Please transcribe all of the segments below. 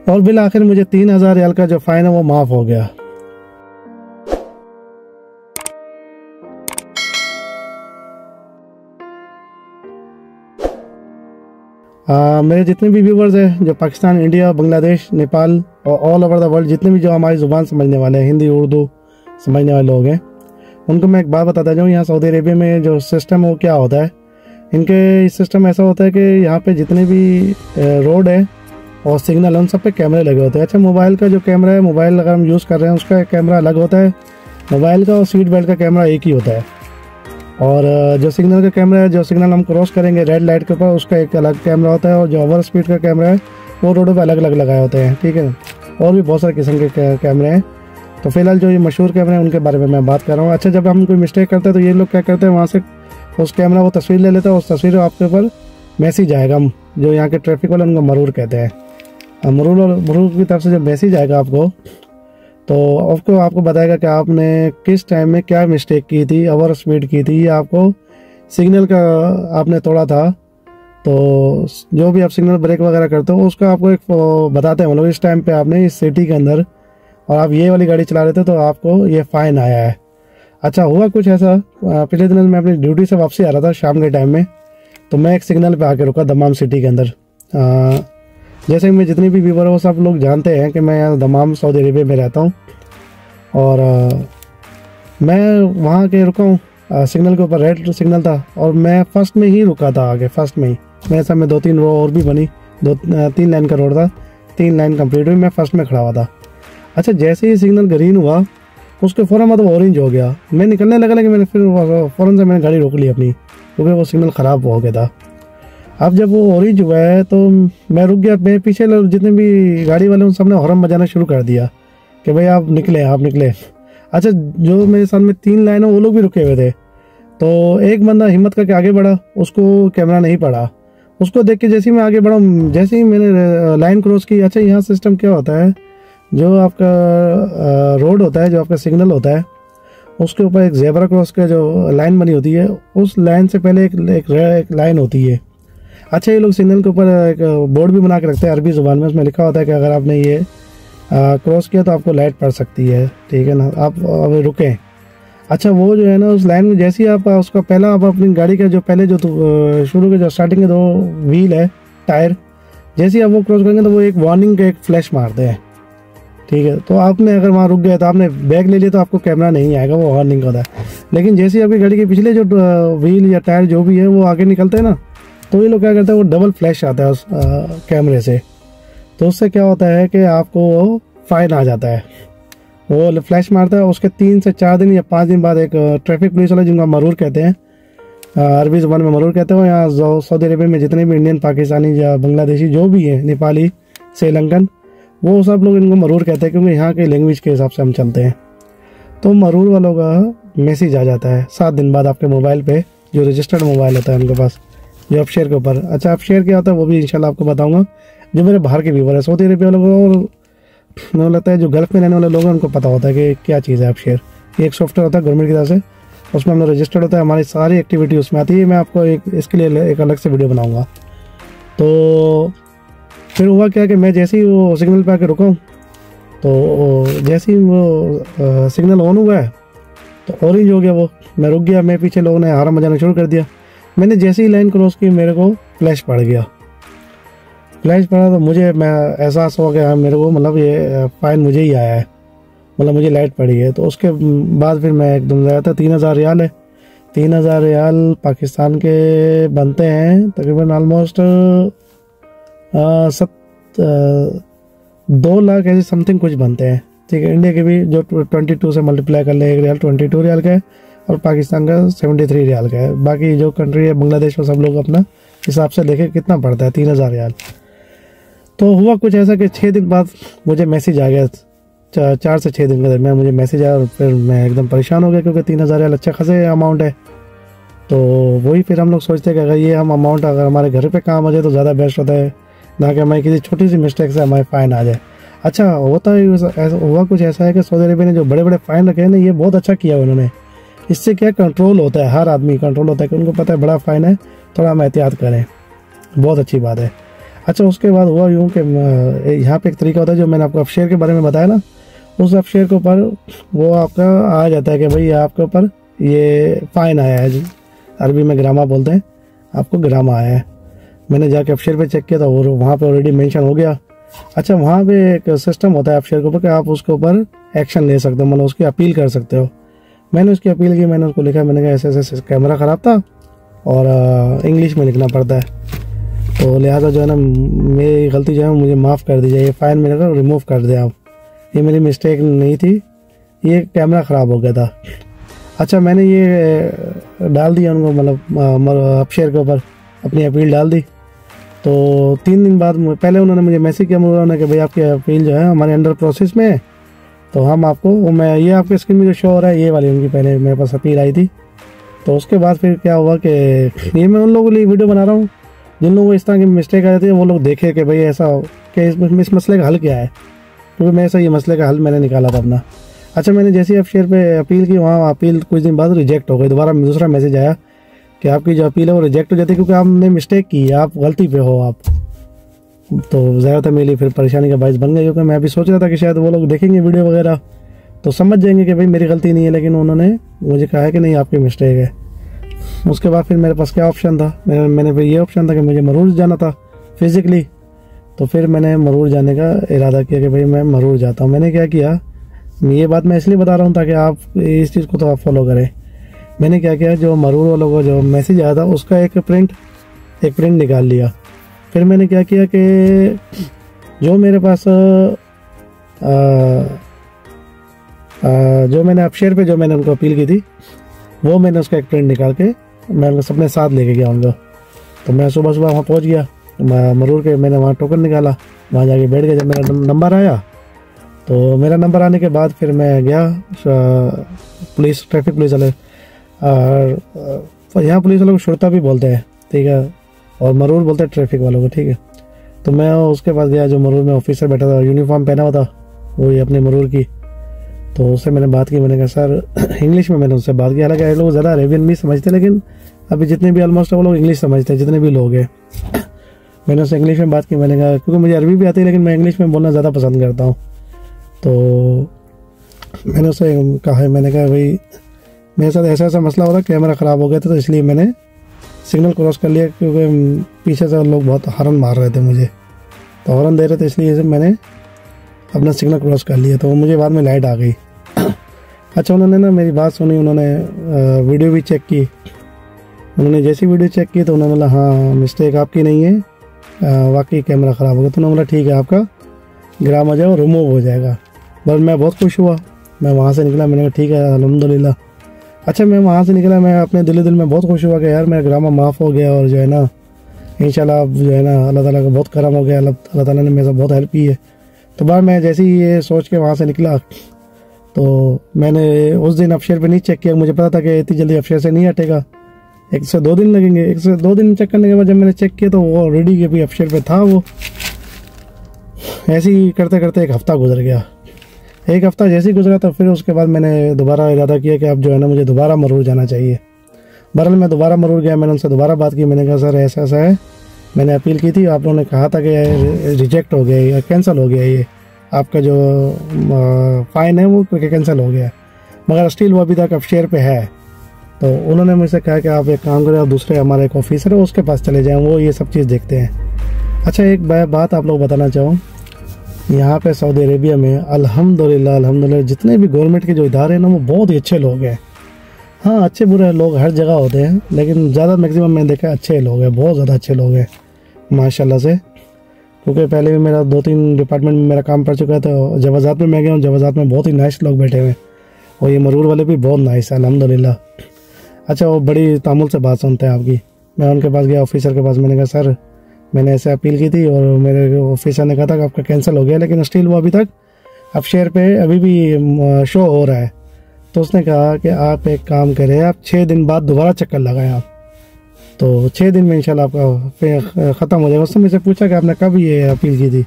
और बिल आखिर मुझे 3000 रियाल का जो फाइन है वो माफ़ हो गया। मेरे जितने भी व्यूवर्स हैं जो पाकिस्तान, इंडिया, बांग्लादेश, नेपाल और ऑल ओवर द वर्ल्ड, जितने भी जो हमारी ज़ुबान समझने वाले हैं, हिंदी उर्दू समझने वाले लोग हैं, उनको मैं एक बात बताता जाऊँ। यहाँ सऊदी अरेबिया में जो सिस्टम है वो क्या होता है, इनके सिस्टम ऐसा होता है कि यहाँ पे जितने भी रोड है और सिग्नल है उन सब पे कैमरे लगे होते हैं। अच्छा, मोबाइल का जो कैमरा है, मोबाइल अगर हम यूज़ कर रहे हैं उसका कैमरा अलग होता है, मोबाइल का और सीट बेल्ट का कैमरा एक ही होता है। और जो सिग्नल का कैमरा है, जो सिग्नल हम क्रॉस करेंगे रेड लाइट के ऊपर, उसका एक अलग कैमरा होता है। और जो ओवर स्पीड का कैमरा है वो रोडों पे अलग अलग लगाए होते हैं, ठीक है। और भी बहुत सारे किस्म के कैमरे हैं। तो फिलहाल जो ये मशहूर कैमरे हैं उनके बारे में मैं बात कर रहा हूँ। अच्छा, जब हम कोई मिस्टेक करते हैं तो ये लोग क्या करते हैं, वहाँ से उस कैमरा वो तस्वीर ले लेता है, उस तस्वीर आपके ऊपर मैसेज आएगा, जो यहाँ के ट्रैफिक वाले उनको मरूर कहते हैं। मरूर की तरफ से जब मैसेज आएगा आपको, तो आपको बताएगा कि आपने किस टाइम में क्या मिस्टेक की थी, ओवर स्पीड की थी, या आपको सिग्नल का आपने तोड़ा था। तो जो भी आप सिग्नल ब्रेक वगैरह करते हो उसका आपको एक बताते हैं, मतलब इस टाइम पे आपने इस सिटी के अंदर और आप ये वाली गाड़ी चला रहे थे तो आपको ये फ़ाइन आया है। अच्छा, हुआ कुछ ऐसा, पिछले दिनों मैं अपनी ड्यूटी से वापसी आ रहा था शाम के टाइम में, तो मैं एक सिग्नल पे आके रुका दमाम सिटी के अंदर। जैसे कि मैं जितनी भी व्यूवर है वो सब लोग जानते हैं कि मैं यहाँ दमाम सऊदी अरेबिया में रहता हूँ। और मैं वहाँ के रुका हूँ, सिग्नल के ऊपर रेड सिग्नल था और मैं फर्स्ट में ही रुका था, आगे फर्स्ट में ही। मेरे सामने 2-3 रो और भी बनी, 3 लाइन का रोड था, 3 लाइन कंप्लीट हुई, मैं फर्स्ट में खड़ा हुआ था। अच्छा, जैसे ही सिग्नल ग्रीन हुआ उसके फ़ौरन मतलब ऑरेंज हो गया, मैं निकलने लगा, लेकिन मैंने फिर फ़ौरन से मैंने गाड़ी रोक ली अपनी, क्योंकि वो सिग्नल ख़राब हो गया था। अब जब वो ऑरेंज हुआ है तो मैं रुक गया। मेरे पीछे जितने भी गाड़ी वाले उन सब ने हॉर्न बजाना शुरू कर दिया कि भाई आप निकले, आप निकले। अच्छा, जो मेरे साथ में 3 लाइन है वो लोग भी रुके हुए थे। तो एक बंदा हिम्मत करके आगे बढ़ा, उसको कैमरा नहीं पड़ा, उसको देख के जैसे ही मैं आगे बढ़ा, जैसे ही मैंने लाइन क्रॉस की। अच्छा, यहाँ सिस्टम क्या होता है, जो आपका रोड होता है, जो आपका सिग्नल होता है, उसके ऊपर एक ज़ेब्रा क्रॉस का जो लाइन बनी होती है, उस लाइन से पहले एक लाइन होती है। अच्छा, ये लोग सिग्नल के ऊपर एक बोर्ड भी बना के रखते हैं अरबी ज़ुबान में, उसमें लिखा होता है कि अगर आपने ये क्रॉस किया तो आपको लाइट पड़ सकती है, ठीक है ना, आप अभी रुकें। अच्छा, वो जो है ना उस लाइन में जैसे ही आप उसका पहला आप अपनी गाड़ी का जो पहले जो शुरू के जो स्टार्टिंग के 2 व्हील है, टायर, जैसे ही आप वो क्रॉस करेंगे तो वो एक वार्निंग का एक फ्लैश मारते हैं, ठीक है। तो आपने अगर वहाँ रुक गया तो आपने बैग ले लिया तो आपको कैमरा नहीं आएगा, वो वार्निंग होता है। लेकिन जैसे ही आपकी गाड़ी के पिछले जो व्हील या टायर जो भी है वो आगे निकलते हैं ना, तो ये लोग क्या करते हैं, वो डबल फ्लैश आता है उस कैमरे से। तो उससे क्या होता है कि आपको फ़ाइन आ जाता है। वो फ्लैश मारता है, उसके 3 से 4 दिन या 5 दिन बाद एक ट्रैफिक पुलिस वाला, जिनको मरूर कहते हैं, अरबी ज़ुबान में मरूर कहते हैं, यहाँ सऊदी अरेबिया में जितने भी इंडियन, पाकिस्तानी या बांग्लादेशी जो भी हैं, नेपाली, श्रीलंकन, वो सब लोग इनको मरूर कहते हैं, क्योंकि यहाँ के लैंग्वेज के हिसाब से हम चलते हैं। तो मरूर वालों का मैसेज आ जाता है 7 दिन बाद आपके मोबाइल पे, जो रजिस्टर्ड मोबाइल होता है उनके पास, जो आप शेयर के ऊपर। अच्छा, आप शेयर क्या होता है वो भी इंशाल्लाह आपको बताऊंगा। जो मेरे बाहर के व्यूवर है सऊदी अरेबिया वालों को, और मुझे लगता है जो गल्फ़ में रहने वाले लोग हैं उनको पता होता है कि क्या चीज़ है आप शेयर। ये एक सॉफ्टवेयर होता है गवर्नमेंट की तरफ से, उसमें हम लोग रजिस्टर्ड होता है, हमारी सारी एक्टिविटी उसमें आती है। मैं आपको इसके लिए एक अलग से वीडियो बनाऊँगा। तो फिर हुआ क्या कि मैं जैसे ही वो सिग्नल पे आके रुका हूँ, तो जैसे ही वो सिग्नल ऑन हुआ है तो ऑरेंज हो गया, वो मैं रुक गया। मेरे पीछे लोगों ने हॉर्न बजाना शुरू कर दिया। मैंने जैसे ही लाइन क्रॉस की मेरे को फ्लैश पड़ गया। फ्लैश पड़ा तो मुझे मैं एहसास हो गया मेरे को, मतलब ये फ़ाइन मुझे ही आया है, मतलब मुझे लाइट पड़ी है। तो उसके बाद फिर मैं एकदम ज़्यादा था, 3000 रियाल है। 3000 रियाल पाकिस्तान के बनते हैं तकरीबन ऑलमोस्ट 2 लाख ऐसे समथिंग कुछ बनते हैं, ठीक है। इंडिया के भी जो 22 से मल्टीप्लाई कर ले, 1 रियाल 22 रियाल का है, और पाकिस्तान का 73 रियाल का है। बाकी जो कंट्री है बांग्लादेश में, सब लोग अपना हिसाब से देखे कितना पड़ता है 3000 रियाल। तो हुआ कुछ ऐसा कि 6 दिन बाद मुझे मैसेज आ गया, 4 से 6 दिन के दरमियान मुझे मैसेज आया, और फिर मैं एकदम परेशान हो गया, क्योंकि 3000 रियाल अच्छा खासा अमाउंट है। तो वही फिर हम लोग सोचते हैं कि अगर ये हम अमाउंट अगर हमारे घर पे काम आ जाए तो ज़्यादा बेस्ट होता है, ना कि हमारी किसी छोटी सी मिस्टेक से हमारे फ़ाइन आ जाए। अच्छा, होता है हुआ कुछ ऐसा है कि सऊदी अरेबिया ने जो बड़े बड़े फ़ाइन रखे हैं ना, ये बहुत अच्छा किया उन्होंने। इससे क्या कंट्रोल होता है, हर आदमी कंट्रोल होता है कि उनको पता है बड़ा फ़ाइन है, थोड़ा हम एहतियात करें, बहुत अच्छी बात है। अच्छा उसके बाद हुआ यूँ कि यहाँ पे एक तरीका होता है, जो मैंने आपको अपशेयर के बारे में बताया ना, उस अपशेयर के ऊपर वो आपका आ जाता है कि भाई आपके ऊपर ये फ़ाइन आया है जी, अरबी में ग्रामा बोलते हैं, आपको ग्रामा आया है। मैंने जाके अपशेयर पे चेक किया था और वहाँ पे ऑलरेडी मेंशन हो गया। अच्छा वहाँ पे एक सिस्टम होता है अपशेयर के ऊपर कि आप उसके ऊपर एक्शन ले सकते हो, मतलब उसकी अपील कर सकते हो। मैंने उसकी अपील की, मैंने उसको लिखा, मैंने कहा ऐसे ऐसे कैमरा ख़राब था और इंग्लिश में लिखना पड़ता है, तो लिहाजा जो है ना मेरी गलती जो है मुझे माफ़ कर दीजिए, ये फ़ाइन मेरे को रिमूव कर दे आप, ये मेरी मिस्टेक नहीं थी, ये कैमरा ख़राब हो गया था। अच्छा मैंने ये डाल दिया उनको, मतलब अपशेयर के ऊपर अपनी अपील डाल दी। तो 3 दिन बाद पहले उन्होंने मुझे मैसेज किया उन्होंने कि भाई आपकी अपील जो है हमारे अंडर प्रोसेस में है, तो हम आपको मैं ये आपके स्क्रीन में जो शो हो रहा है ये वाली उनकी पहले मेरे पास अपील आई थी। तो उसके बाद फिर क्या हुआ कि ये मैं उन लोगों के लिए वीडियो बना रहा हूँ जिन लोगों को इस तरह की मिस्टेक आ जाती है, वो लोग देखे कि भाई ऐसा कि इस मसले का हल क्या है, क्योंकि मैं ऐसा ये मसले का हल मैंने निकाला था अपना। अच्छा मैंने जैसे ही अपशेयर पे अपील की, वहाँ अपील कुछ दिन बाद रिजेक्ट हो गई, दोबारा दूसरा मैसेज आया कि आपकी जो अपील है वो रिजेक्ट हो जाती है क्योंकि आपने मिस्टेक की है, आप गलती पे हो आप। तो ज़्यादातर मेरे लिए फिर परेशानी का बायस बन गया, क्योंकि मैं अभी सोच रहा था कि शायद वो लोग देखेंगे वीडियो वगैरह तो समझ जाएंगे कि भाई मेरी गलती नहीं है, लेकिन उन्होंने मुझे कहा है कि नहीं आपकी मिस्टेक है। उसके बाद फिर मेरे पास क्या ऑप्शन था, मैंने फिर ये ऑप्शन था कि मुझे मरूर जाना था फिज़िकली। तो फिर मैंने मरूर जाने का इरादा किया कि भाई मैं मरूर जाता हूँ। मैंने क्या किया, ये बात मैं इसलिए बता रहा हूँ ताकि आप इस चीज़ को तो आप फॉलो करें। मैंने क्या किया, जो मरूर वालों को जो मैसेज आया था उसका एक प्रिंट निकाल लिया। फिर मैंने क्या किया कि जो मेरे पास जो मैंने अपशेयर पे जो मैंने उनको अपील की थी वो मैंने उसका एक प्रिंट निकाल के मैं उनको अपने साथ लेके गया उनको। तो मैं सुबह वहाँ पहुँच गया मरूर के, मैंने वहाँ टोकन निकाला, वहाँ जाके बैठ गया। जब मेरा नंबर आया तो मेरा नंबर आने के बाद फिर मैं गया पुलिस, ट्रैफिक पुलिस वाले, और यहाँ पुलिस वालों को शुरता भी बोलते हैं, ठीक है, और मरूर बोलते हैं ट्रैफिक वालों को, ठीक है। तो मैं उसके पास गया, जो मरूर में ऑफिसर बैठा था, यूनिफॉर्म पहना हुआ था वही अपने मरूर की। तो उससे मैंने बात की, मैंने कहा सर इंग्लिश में मैंने उससे बात की। हालांकि ये लोग ज़्यादा अरेबियन नहीं समझते, लेकिन अभी जितने भी ऑलमोस्ट वो लोग इंग्लिश समझते हैं, जितने भी लोग हैं। मैंने उससे इंग्लिश में बात की, मैंने कहा क्योंकि मुझे अरबी भी आती है लेकिन मैं इंग्लिश में बोलना ज़्यादा पसंद करता हूँ। तो मैंने उससे कहा, मैंने कहा भाई मेरे साथ ऐसा मसला हो रहा, कैमरा ख़राब हो गया था तो इसलिए मैंने सिग्नल क्रॉस कर लिया, क्योंकि पीछे से लोग बहुत हॉर्न मार रहे थे मुझे, तो हॉर्न दे रहे थे, इसलिए मैंने अपना सिग्नल क्रॉस कर लिया। तो मुझे बाद में लाइट आ गई। अच्छा उन्होंने ना मेरी बात सुनी, उन्होंने वीडियो भी चेक की। उन्होंने जैसी वीडियो चेक की तो उन्होंने बोला हाँ मिस्टेक आपकी नहीं है, वाकई कैमरा ख़राब हो गया। तो उन्होंने बोला ठीक है आपका ग्राम हो जाएगा, रिमूव हो जाएगा। बस मैं बहुत खुश हुआ, मैं वहाँ से निकला, मैंने कहा ठीक है अल्हम्दुलिल्लाह। अच्छा मैं वहाँ से निकला, मैं अपने दिल में बहुत खुश हुआ कि यार मेरा ग्रामा माफ़ हो गया, और जो है ना इंशाल्लाह अब जो है ना अल्लाह ताला का बहुत करम हो गया, अल्लाह ताला ने मेरे साथ बहुत हेल्प की है। तो बाद मैं जैसे ही ये सोच के वहाँ से निकला तो मैंने उस दिन अपशेयर पे नहीं चेक किया, मुझे पता था कि इतनी जल्दी अपशेयर से नहीं हटेगा, 1 से 2 दिन लगेंगे। 1 से 2 दिन चेक करने के बाद जब मैंने चेक किया तो वो ऑलरेडी के भी अपशेयर पे था। वो ऐसे ही करते करते 1 हफ़्ता गुजर गया। 1 हफ़्ता जैसे ही गुजरा तो फिर उसके बाद मैंने दोबारा इरादा किया कि अब जो है ना मुझे दोबारा मरूर जाना चाहिए। बहरहाल मैं दोबारा मरूर गया, मैंने उनसे दोबारा बात की, मैंने कहा सर ऐसा ऐसा है, मैंने अपील की थी, आप लोगों ने कहा था कि रिजेक्ट हो गया या कैंसिल हो गया, ये आपका जो फ़ाइन है वो कैंसिल हो गया, मगर स्टिल वो अभी तक अपशेयर पे है। तो उन्होंने मुझसे कहा कि आप एक काम करें, आप दूसरे हमारे एक ऑफिसर है उसके पास चले जाएँ, वो ये सब चीज़ देखते हैं। अच्छा एक बात आप लोग बताना चाहूँ, यहाँ पे सऊदी अरेबिया में अल्हम्दुलिल्लाह जितने भी गवर्नमेंट के जो इदारे हैं ना वो बहुत ही अच्छे लोग हैं। हाँ अच्छे बुरे लोग हर जगह होते हैं, लेकिन ज़्यादा मैक्सिमम मैंने देखा अच्छे लोग हैं, बहुत ज़्यादा अच्छे लोग हैं माशाल्लाह से। क्योंकि पहले भी मेरा 2-3 डिपार्टमेंट में मेरा काम पड़ चुका है, तो जवाज़ात में मैं गया हूँ, जवाज़ात में बहुत ही नाइस लोग बैठे हुए हैं, और ये मरूर वाले भी बहुत नाइस है अल्हम्दुलिल्लाह। अच्छा वो बड़ी तामुल से बात सुनते हैं आपकी। मैं उनके पास गया ऑफिसर के पास, मैंने कहा सर मैंने ऐसे अपील की थी और मेरे ऑफिसर ने कहा था कि आपका कैंसिल हो गया, लेकिन स्टिल वो अभी तक अपशेयर पे अभी भी शो हो रहा है। तो उसने कहा कि आप एक काम करें, आप 6 दिन बाद दोबारा चक्कर लगाएं आप, तो 6 दिन में इंशाल्लाह आपका ख़त्म हो जाएगा। उसने मुझसे पूछा कि आपने कब ये अपील की थी,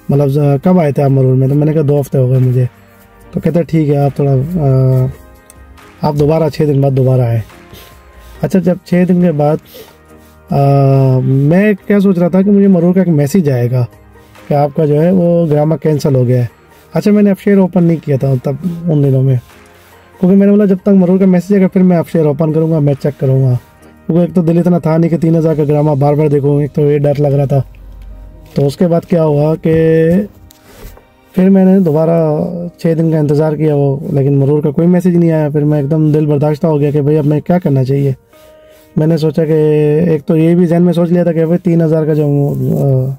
मतलब कब आए थे आप मरूर में? तो मैंने कहा 2 हफ्ते हो गए मुझे। तो कहते ठीक है आप थोड़ा आप दोबारा 6 दिन बाद दोबारा आए। अच्छा जब 6 दिन के बाद मैं क्या सोच रहा था कि मुझे मरूर का एक मैसेज आएगा कि आपका जो है वो ग्रामा कैंसिल हो गया है। अच्छा, मैंने अपशेयर ओपन नहीं किया था तब उन दिनों में, क्योंकि मैंने बोला जब तक मरूर का मैसेज आएगा फिर मैं अपशेयर ओपन करूँगा, मैं चेक करूँगा। क्योंकि एक तो दिल इतना था नहीं कि 3000 का ग्रामा बार बार देखूँ, एक तो ये डर लग रहा था। तो उसके बाद क्या हुआ कि फिर मैंने दोबारा 6 दिन का इंतज़ार किया वो, लेकिन मरूर का कोई मैसेज नहीं आया। फिर मैं एकदम दिल बर्दाश्त हो गया कि भाई अब मैं क्या करना चाहिए। मैंने सोचा कि एक तो ये भी जहन में सोच लिया था कि भाई 3000 का जो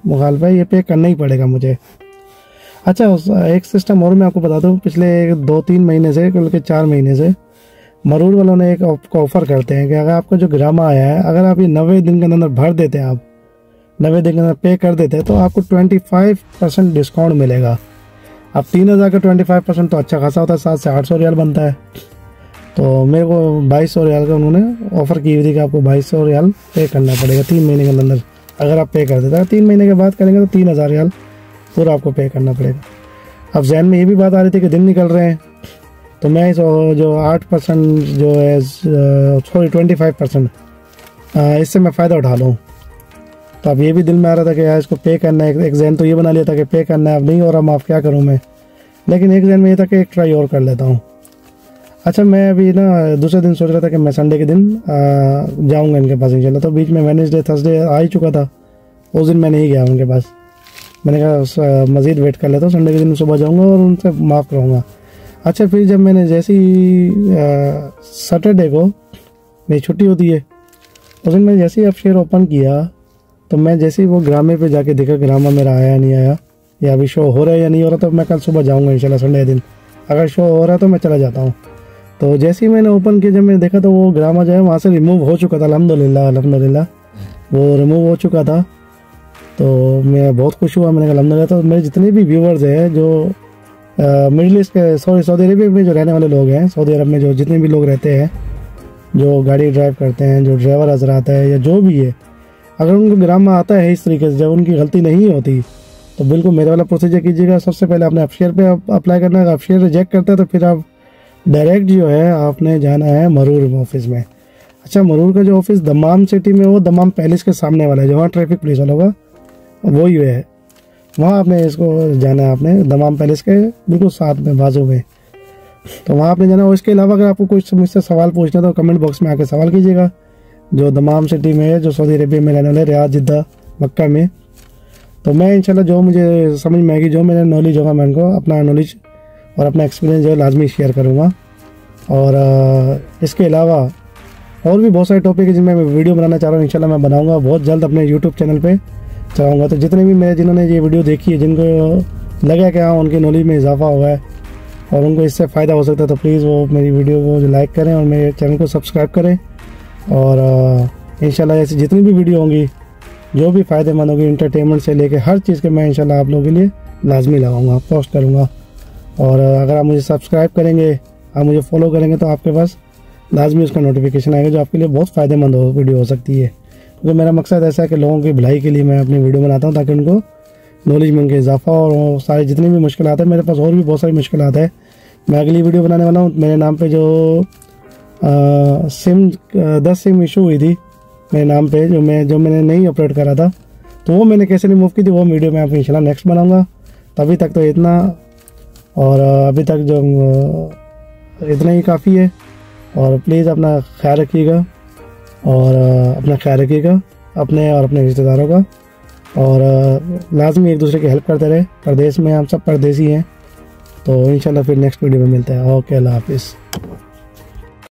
मुखालफा है ये पे करना ही पड़ेगा मुझे। अच्छा, एक सिस्टम और मैं आपको बता दूं, पिछले 2-3 महीने से, बल्कि 4 महीने से मरूर वालों ने एक ऑफ़र करते हैं कि अगर आपका जो ग्रामा आया है, अगर आप ये 90 दिन के अंदर भर देते हैं, आप 90 दिन के अंदर पे कर देते हैं, तो आपको 25% डिस्काउंट मिलेगा। अब 3000 का 25% तो अच्छा खासा होता है, 700 से 800 रियाल बनता है। तो मेरे को 2200 रियाल का उन्होंने ऑफ़र की हुई थी कि आपको 2200 रियाल पे करना पड़ेगा 3 महीने के अंदर। अगर आप पे कर देते हैं, 3 महीने के बाद करेंगे तो 3000 रियाल पूरा आपको पे करना पड़ेगा। अब जहन में ये भी बात आ रही थी कि दिन निकल रहे हैं, तो मैं इस जो 8% जो है, सॉरी 25%, इससे मैं फ़ायदा उठा लूँ। तो अब ये भी दिल में आ रहा था कि यार इसको पे करना है। एक जहन तो ये बना लिया था कि पे करना है, अब नहीं हो रहा, माफ़ क्या करूँ मैं। लेकिन एक जहन में ये था कि एक ट्राई और कर लेता हूँ। अच्छा, मैं अभी ना दूसरे दिन सोच रहा था कि मैं संडे के दिन जाऊँगा इनके पास इंशाल्लाह। तो बीच में वेडनेसडे थर्सडे आ ही चुका था, उस दिन मैं नहीं गया उनके पास। मैंने कहा मज़ीद वेट कर लेता हूँ, संडे के दिन सुबह जाऊँगा और उनसे माफ़ कराऊँगा। अच्छा, फिर जब मैंने जैसे ही सैटरडे को मेरी छुट्टी होती है, उस दिन मैंने जैसे ही अपशेयर ओपन किया, तो मैं जैसे ही वो ग्रामे पे जाके देखा ग्रामा मेरा आया नहीं आया, या अभी शो हो रहा है या नहीं हो रहा, तो मैं कल सुबह जाऊँगा इंशाल्लाह संडे दिन। अगर शो हो रहा है तो मैं चला जाता हूँ। तो जैसे ही मैंने ओपन किया, जब मैंने देखा तो वो ग्रामा जो है वहाँ से रिमूव हो चुका था। अल्हम्दुलिल्लाह वो रिमूव हो चुका था। तो मैं बहुत खुश हुआ। मैंने कहा अल्हम्दुलिल्लाह। तो मेरे जितने भी व्यूवर्स हैं जो मिडिल ईस्ट के, सऊदी अरब में जो रहने वाले लोग हैं, सऊदी अरब में जो जितने भी लोग रहते हैं, जो गाड़ी ड्राइव करते हैं, जो ड्राइवर हजरात है या जो भी है, अगर उनको ग्रामा आता है इस तरीके से, जब उनकी गलती नहीं होती, तो बिल्कुल मेरे वाला प्रोसीजर कीजिएगा। सबसे पहले आपने अपशेयर पे अप्लाई करना है। अपशेयर रिजेक्ट करता है तो फिर आप डायरेक्ट जो है आपने जाना है मरूर ऑफिस में। अच्छा, मरूर का जो ऑफिस दमाम सिटी में, वो दमाम पैलेस के सामने वाला है, जहाँ ट्रैफिक पुलिस वाला होगा वही है, वहाँ आपने इसको जाना है। आपने दमाम पैलेस के बिल्कुल साथ में, बाजू में, तो वहाँ आपने जाना। और इसके अलावा अगर आपको कुछ मुझसे सवाल पूछना है तो कमेंट बॉक्स में आके सवाल कीजिएगा। जो दमाम सिटी में है, जो सऊदी अरेबिया में रहने वाले, रियाद, जिद्दा, मक्का में, तो मैं इंशाल्लाह जो मुझे समझ में आएगी, जो मेरा नॉलेज होगा, मैं उनको अपना नॉलेज और अपना एक्सपीरियंस जो है लाजमी शेयर करूँगा। और इसके अलावा और भी बहुत सारे टॉपिक है जिनमें मैं वीडियो बनाना चाह रहा हूँ, इंशाल्लाह मैं बनाऊँगा बहुत जल्द अपने यूट्यूब चैनल पर चलाऊँगा। तो जितने भी मेरे जिन्होंने ये वीडियो देखी है, जिनको लगा कि हाँ उनकी नॉलेज में इजाफा हुआ है और उनको इससे फ़ायदा हो सकता है, तो प्लीज़ वो मेरी वीडियो को लाइक करें और मेरे चैनल को सब्सक्राइब करें। और इंशाल्लाह ऐसी जितनी भी वीडियो होंगी जो भी फ़ायदेमंद होगी, इंटरटेनमेंट से लेके हर चीज़ के, मैं इंशाल्लाह आप लोगों के लिए लाजमी लगाऊंगा, पोस्ट करूंगा। और अगर आप मुझे सब्सक्राइब करेंगे, आप मुझे फॉलो करेंगे, तो आपके पास लाजमी उसका नोटिफिकेशन आएगा, जो आपके लिए बहुत फ़ायदेमंद वीडियो हो सकती है। क्योंकि मेरा मकसद ऐसा है कि लोगों की भलाई के लिए मैं अपनी वीडियो बनाता हूँ, ताकि उनको नॉलेज में उनके इजाफा और सारी जितनी भी मुश्किलात है, मेरे पास और भी बहुत सारी मुश्किलात है। मैं अगली वीडियो बनाने वाला हूँ। मेरे नाम पे जो 10 सिम इशू हुई थी मेरे नाम पे, जो मैंने नहीं अपलोड करा था, तो वो मैंने कैसे रिमूव की थी, वो वीडियो मैं आपको इंशाल्लाह नेक्स्ट बनाऊँगा। तभी तक तो इतना, और अभी तक जो इतना ही काफ़ी है। और प्लीज़ अपना ख्याल रखिएगा, और अपने और अपने रिश्तेदारों का, और लाजमी एक दूसरे की हेल्प करते रहे। परदेश में हम सब परदेसी हैं। तो इंशाल्लाह फिर नेक्स्ट वीडियो में मिलते हैं। ओके, अल्लाह हाफिज़।